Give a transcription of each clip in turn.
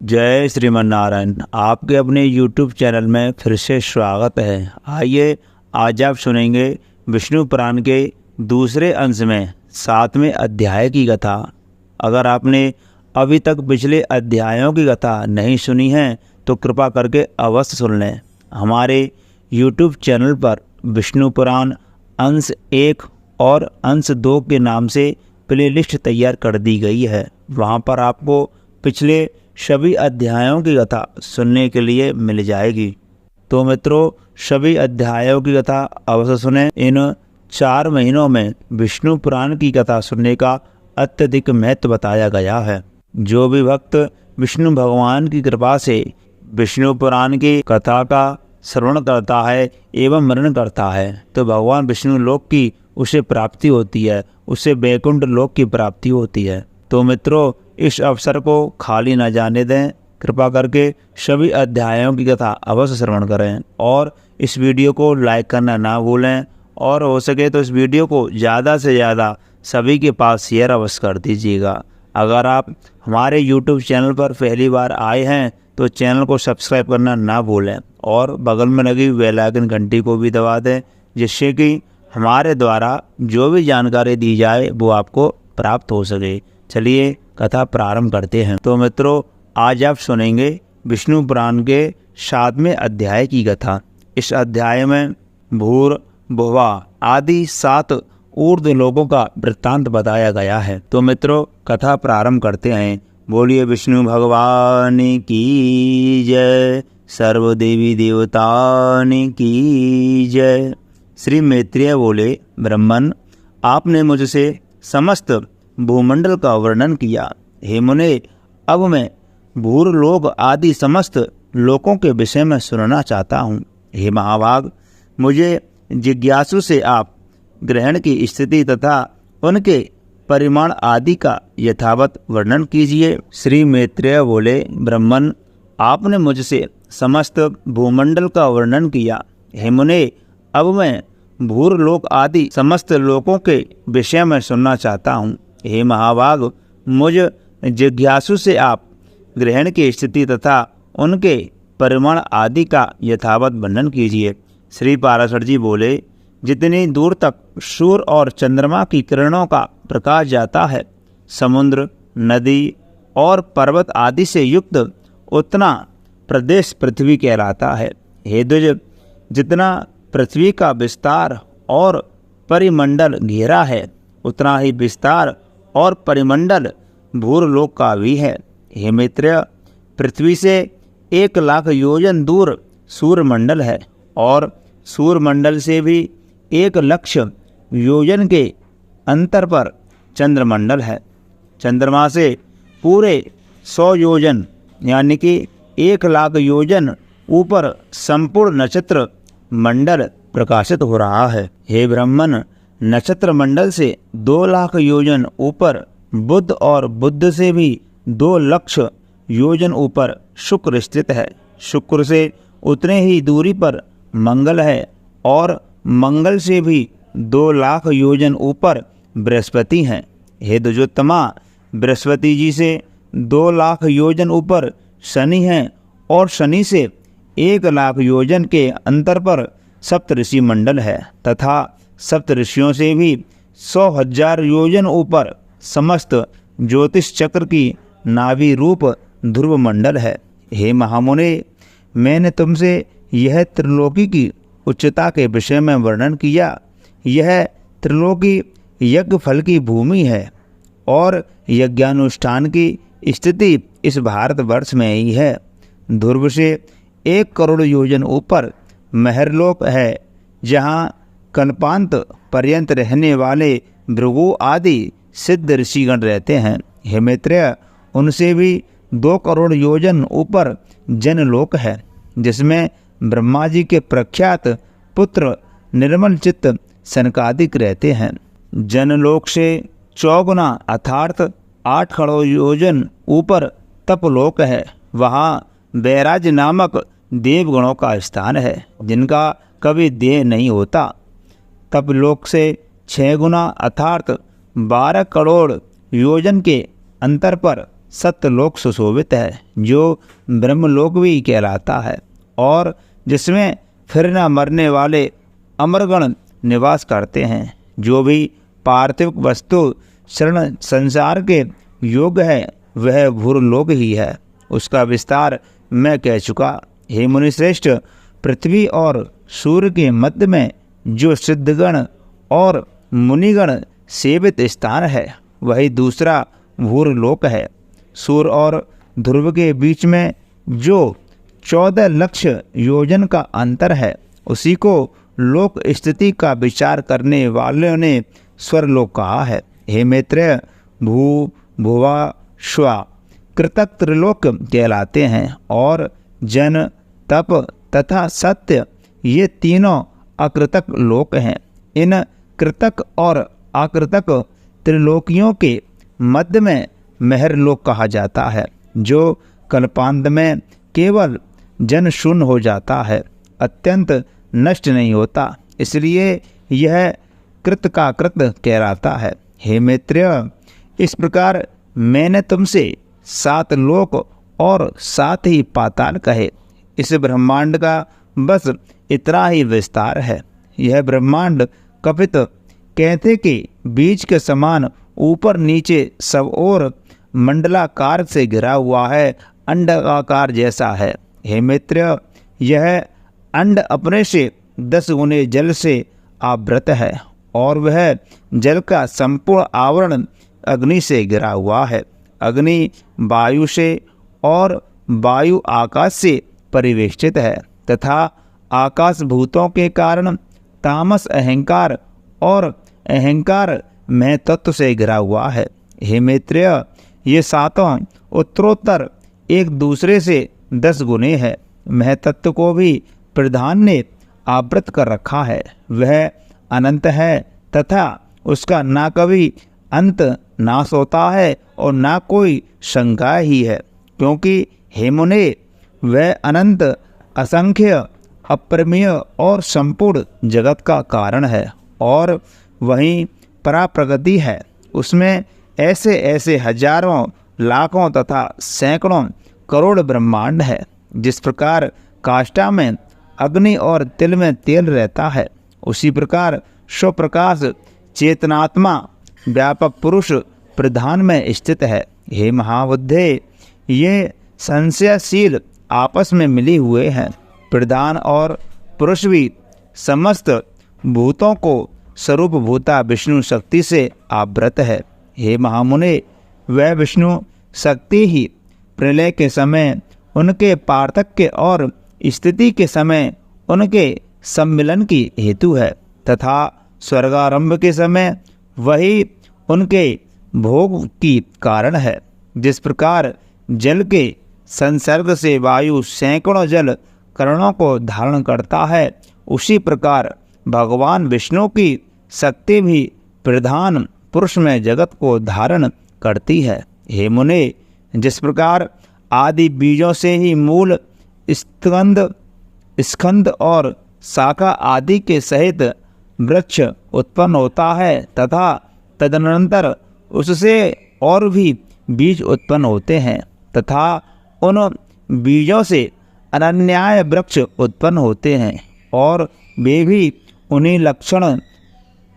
जय श्रीमन नारायण। आपके अपने YouTube चैनल में फिर से स्वागत है। आइए आज आप सुनेंगे विष्णु पुराण के दूसरे अंश में 7वें अध्याय की कथा। अगर आपने अभी तक पिछले अध्यायों की कथा नहीं सुनी है तो कृपा करके अवश्य सुन लें। हमारे YouTube चैनल पर विष्णु पुराण अंश 1 और अंश 2 के नाम से प्लेलिस्ट तैयार कर दी गई है। वहाँ पर आपको पिछले सभी अध्यायों की कथा सुनने के लिए मिल जाएगी। तो मित्रों, सभी अध्यायों की कथा अवश्य सुने। इन 4 महीनों में विष्णु पुराण की कथा सुनने का अत्यधिक महत्व बताया गया है। जो भी भक्त विष्णु भगवान की कृपा से विष्णु पुराण की कथा का श्रवण करता है एवं मनन करता है तो भगवान विष्णु लोक की उसे प्राप्ति होती है, उसे वैकुंठ लोक की प्राप्ति होती है। तो मित्रों, इस अवसर को खाली न जाने दें। कृपा करके सभी अध्यायों की कथा अवश्य श्रवण करें और इस वीडियो को लाइक करना ना भूलें और हो सके तो इस वीडियो को ज़्यादा से ज़्यादा सभी के पास शेयर अवश्य कर दीजिएगा। अगर आप हमारे YouTube चैनल पर पहली बार आए हैं तो चैनल को सब्सक्राइब करना ना भूलें और बगल में लगी बेल आइकन घंटी को भी दबा दें, जिससे कि हमारे द्वारा जो भी जानकारी दी जाए वो आपको प्राप्त हो सके। चलिए कथा प्रारंभ करते हैं। तो मित्रों, आज आप सुनेंगे विष्णु पुराण के 7वें अध्याय की कथा। इस अध्याय में भूर, भुवा आदि 7 ऊर्ध्व लोगों का वृत्तांत बताया गया है। तो मित्रों, कथा प्रारंभ करते हैं। बोलिए विष्णु भगवान की जय, सर्व देवी देवतान की जय। श्री मैत्रेय बोले, ब्रह्मन, आपने मुझसे समस्त भूमंडल का वर्णन किया। हे मुने, अब मैं भूरलोक आदि समस्त लोकों के विषय में सुनना चाहता हूँ। हे महाभाग, मुझे जिज्ञासु से आप ग्रहण की स्थिति तथा उनके परिमाण आदि का यथावत वर्णन कीजिए। श्री मैत्रेय बोले, ब्रह्मन, आपने मुझसे समस्त भूमंडल का वर्णन किया। हे मुने, अब मैं भूरलोक आदि समस्त लोकों के विषय में सुनना चाहता हूँ। हे महाभाग, मुझ जिज्ञासु से आप ग्रहण की स्थिति तथा उनके परिमाण आदि का यथावत वर्णन कीजिए। श्री पाराशर जी बोले, जितनी दूर तक सूर्य और चंद्रमा की किरणों का प्रकाश जाता है, समुद्र, नदी और पर्वत आदि से युक्त उतना प्रदेश पृथ्वी कहलाता है। हे द्विज, जितना पृथ्वी का विस्तार और परिमंडल घेरा है उतना ही विस्तार और परिमंडल भूरलोक का भी है। हे मैत्रेय, पृथ्वी से 1,00,000 योजन दूर सूर्यमंडल है और सूर्यमंडल से भी 1,00,000 योजन के अंतर पर चंद्रमंडल है। चंद्रमा से पूरे 100 योजन यानी कि 1,00,000 योजन ऊपर संपूर्ण नक्षत्र मंडल प्रकाशित हो रहा है। हे ब्रह्मन, नक्षत्र मंडल से 2,00,000 योजन ऊपर बुध और बुध से भी 2,00,000 योजन ऊपर शुक्र स्थित है। शुक्र से उतने ही दूरी पर मंगल है और मंगल से भी 2,00,000 योजन ऊपर बृहस्पति हैं। हे द्विजोत्तमा, बृहस्पति जी से 2,00,000 योजन ऊपर शनि हैं और शनि से 1,00,000 योजन के अंतर पर सप्तऋषि मंडल है तथा सप्तऋषियों से भी 100,000 योजन ऊपर समस्त ज्योतिष चक्र की नाभि रूप ध्रुव मंडल है। हे महामुने, मैंने तुमसे यह त्रिलोकी की उच्चता के विषय में वर्णन किया। यह त्रिलोकी यज्ञ फल की भूमि है और यज्ञानुष्ठान की स्थिति इस भारतवर्ष में ही है। ध्रुव से 1 करोड़ योजन ऊपर महरलोक है, जहाँ कल्पांत पर्यंत रहने वाले भृगु आदि सिद्ध ऋषिगण रहते हैं। हे मैत्रेय, उनसे भी 2 करोड़ योजन ऊपर जनलोक है, जिसमें ब्रह्मा जी के प्रख्यात पुत्र निर्मल चित्त सनकादिक रहते हैं। जनलोक से 4 गुना अर्थात 8 करोड़ योजन ऊपर तपलोक है। वहाँ बैराज नामक देवगणों का स्थान है, जिनका कभी देह नहीं होता। तपलोक से 6 गुना अर्थात 12 करोड़ योजन के अंतर पर सत्यलोक सुशोभित है, जो ब्रह्मलोक भी कहलाता है, और जिसमें फिर न मरने वाले अमरगण निवास करते हैं। जो भी पार्थिव वस्तु शरण संसार के योग्य है वह भूरलोक ही है। उसका विस्तार मैं कह चुका। हे मुनिश्रेष्ठ, पृथ्वी और सूर्य के मध्य में जो सिद्धगण और मुनिगण सेवित स्थान है वही दूसरा भूरलोक है। सूर्य और ध्रुव के बीच में जो 14 लक्ष योजन का अंतर है उसी को लोक स्थिति का विचार करने वालों ने स्वर्लोक कहा है। हे मैत्रेय, भू भुवा श्वा कृतक त्रिलोक कहलाते हैं, और जन तप तथा सत्य ये तीनों अकृतक लोक हैं। इन कृतक और अकृतक त्रिलोकियों के मध्य में महरलोक कहा जाता है, जो कल्पांत में केवल जन शून्य हो जाता है, अत्यंत नष्ट नहीं होता, इसलिए यह कृत का कृत कहलाता है। हे मैत्रेय, इस प्रकार मैंने तुमसे 7 लोक और 7 ही पाताल कहे। इस ब्रह्मांड का बस इतना ही विस्तार है। यह ब्रह्मांड कपित कहते कि बीज के समान ऊपर नीचे सब ओर मंडलाकार से घिरा हुआ है, अंडाकार जैसा है। हे मैत्रेय, यह अंड अपने से 10 गुने जल से आवृत है, और वह जल का संपूर्ण आवरण अग्नि से घिरा हुआ है। अग्नि वायु से और वायु आकाश से परिवेष्टित है, तथा आकाश भूतों के कारण तामस अहंकार और अहंकार मैं तत्व से घिरा हुआ है। हे मैत्रेय, ये 7 उत्तरोत्तर एक दूसरे से 10 गुने है। मैं तत्व को भी प्रधान ने आवृत कर रखा है। वह अनंत है तथा उसका ना कभी अंत नाश होता है और ना कोई शंका ही है, क्योंकि हे मुने, वह अनंत असंख्य अप्रमेय और संपूर्ण जगत का कारण है, और वहीं पराप्रगति है। उसमें ऐसे ऐसे हजारों लाखों तथा सैकड़ों करोड़ ब्रह्मांड है। जिस प्रकार काष्ठा में अग्नि और तिल में तेल रहता है, उसी प्रकार स्वप्रकाश चेतनात्मा व्यापक पुरुष प्रधान में स्थित है। हे महाबुद्धे, ये संशयशील आपस में मिले हुए हैं। प्रधान और पुरुष भी समस्त भूतों को स्वरूप भूता विष्णु शक्ति से आवृत है। हे महामुने, वह विष्णु शक्ति ही प्रलय के समय उनके पार्थक्य और स्थिति के समय उनके सम्मिलन की हेतु है, तथा स्वर्गारंभ के समय वही उनके भोग की कारण है। जिस प्रकार जल के संसर्ग से वायु सैकड़ों जल करणों को धारण करता है, उसी प्रकार भगवान विष्णु की शक्ति भी प्रधान पुरुष में जगत को धारण करती है। हे मुने, जिस प्रकार आदि बीजों से ही मूल स्कंद और शाखा आदि के सहित वृक्ष उत्पन्न होता है, तथा तदनंतर उससे और भी बीज उत्पन्न होते हैं, तथा उन बीजों से अनन्याय वृक्ष उत्पन्न होते हैं, और वे भी उन्हीं लक्षण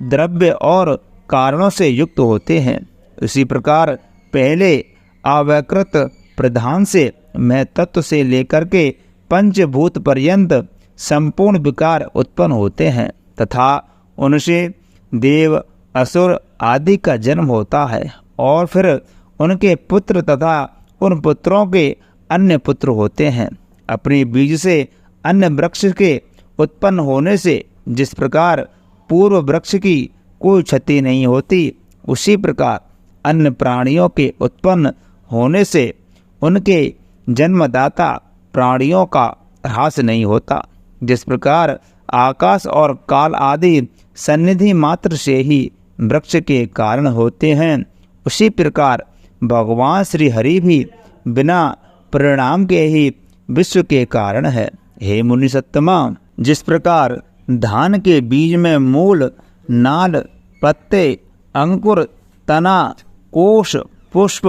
द्रव्य और कारणों से युक्त होते हैं। इसी प्रकार पहले अव्यकृत प्रधान से मैं तत्व से लेकर के पंचभूत पर्यंत संपूर्ण विकार उत्पन्न होते हैं, तथा उनसे देव असुर आदि का जन्म होता है, और फिर उनके पुत्र तथा उन पुत्रों के अन्य पुत्र होते हैं। अपने बीज से अन्य वृक्ष के उत्पन्न होने से जिस प्रकार पूर्व वृक्ष की कोई क्षति नहीं होती, उसी प्रकार अन्य प्राणियों के उत्पन्न होने से उनके जन्मदाता प्राणियों का ह्रास नहीं होता। जिस प्रकार आकाश और काल आदि सन्निधि मात्र से ही वृक्ष के कारण होते हैं, उसी प्रकार भगवान श्री हरि भी बिना परिणाम के ही विश्व के कारण है। हे मुनि सत्तमा, जिस प्रकार धान के बीज में मूल, नाल, पत्ते, अंकुर, तना, कोश, पुष्प,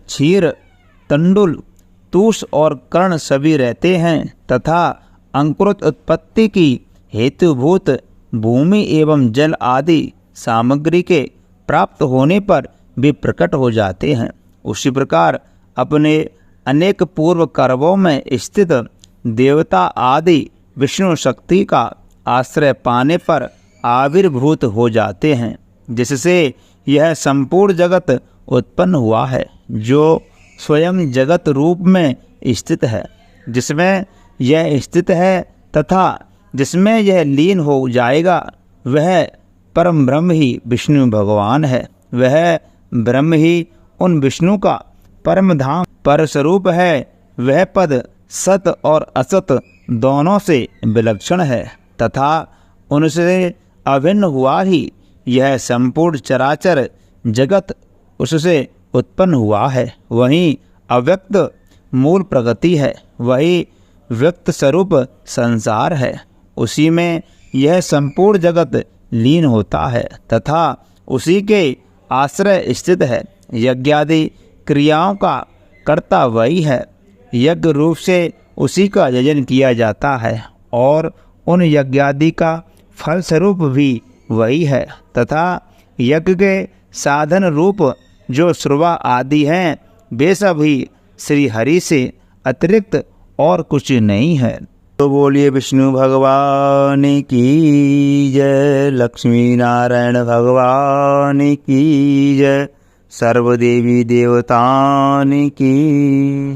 क्षीर, तंडुल, तूष और कर्ण सभी रहते हैं तथा अंकुरित उत्पत्ति की हेतुभूत भूमि एवं जल आदि सामग्री के प्राप्त होने पर वे प्रकट हो जाते हैं। उसी प्रकार अपने अनेक पूर्व कर्मों में स्थित देवता आदि विष्णु शक्ति का आश्रय पाने पर आविर्भूत हो जाते हैं, जिससे यह संपूर्ण जगत उत्पन्न हुआ है, जो स्वयं जगत रूप में स्थित है, जिसमें यह स्थित है तथा जिसमें यह लीन हो जाएगा, वह परम ब्रह्म ही विष्णु भगवान है। वह ब्रह्म ही उन विष्णु का परम धाम परस्वरूप है। वह पद सत और असत दोनों से विलक्षण है तथा उनसे अभिन्न हुआ ही यह संपूर्ण चराचर जगत उससे उत्पन्न हुआ है। वही अव्यक्त मूल प्रगति है, वही व्यक्त स्वरूप संसार है। उसी में यह संपूर्ण जगत लीन होता है तथा उसी के आश्रय स्थित है। यज्ञादि क्रियाओं का कर्ता वही है। यज्ञ रूप से उसी का यजन किया जाता है और उन यज्ञादि का फल स्वरूप भी वही है तथा यज्ञ के साधन रूप जो श्रुवा आदि हैं, वे सभी श्री हरि से अतिरिक्त और कुछ नहीं है। तो बोलिए विष्णु भगवान की जय, लक्ष्मी नारायण भगवान की जय, सर्वदेवी देवतान की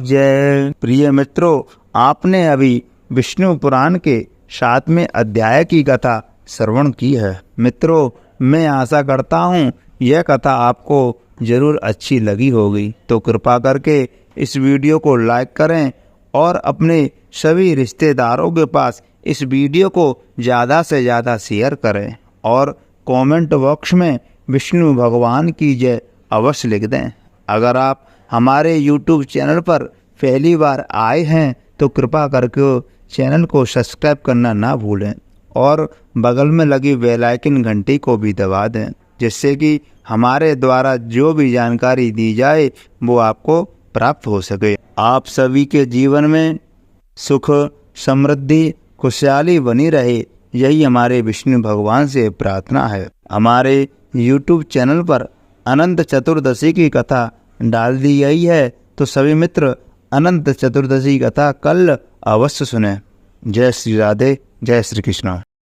जय। प्रिय मित्रों, आपने अभी विष्णु पुराण के 7वें अध्याय की कथा श्रवण की है। मित्रों, मैं आशा करता हूँ यह कथा आपको जरूर अच्छी लगी होगी। तो कृपा करके इस वीडियो को लाइक करें और अपने सभी रिश्तेदारों के पास इस वीडियो को ज़्यादा से ज़्यादा शेयर करें और कमेंट बॉक्स में विष्णु भगवान की जय अवश्य लिख दें। अगर आप हमारे YouTube चैनल पर पहली बार आए हैं तो कृपा करके चैनल को सब्सक्राइब करना ना भूलें और बगल में लगी बेल आइकन घंटी को भी दबा दें, जिससे कि हमारे द्वारा जो भी जानकारी दी जाए वो आपको प्राप्त हो सके। आप सभी के जीवन में सुख, समृद्धि, खुशहाली बनी रहे, यही हमारे विष्णु भगवान से प्रार्थना है। हमारे YouTube चैनल पर अनंत चतुर्दशी की कथा डाल दी गई है, तो सभी मित्र अनंत चतुर्दशी कथा कल अवश्य सुने। जय श्री राधे, जय श्री कृष्ण।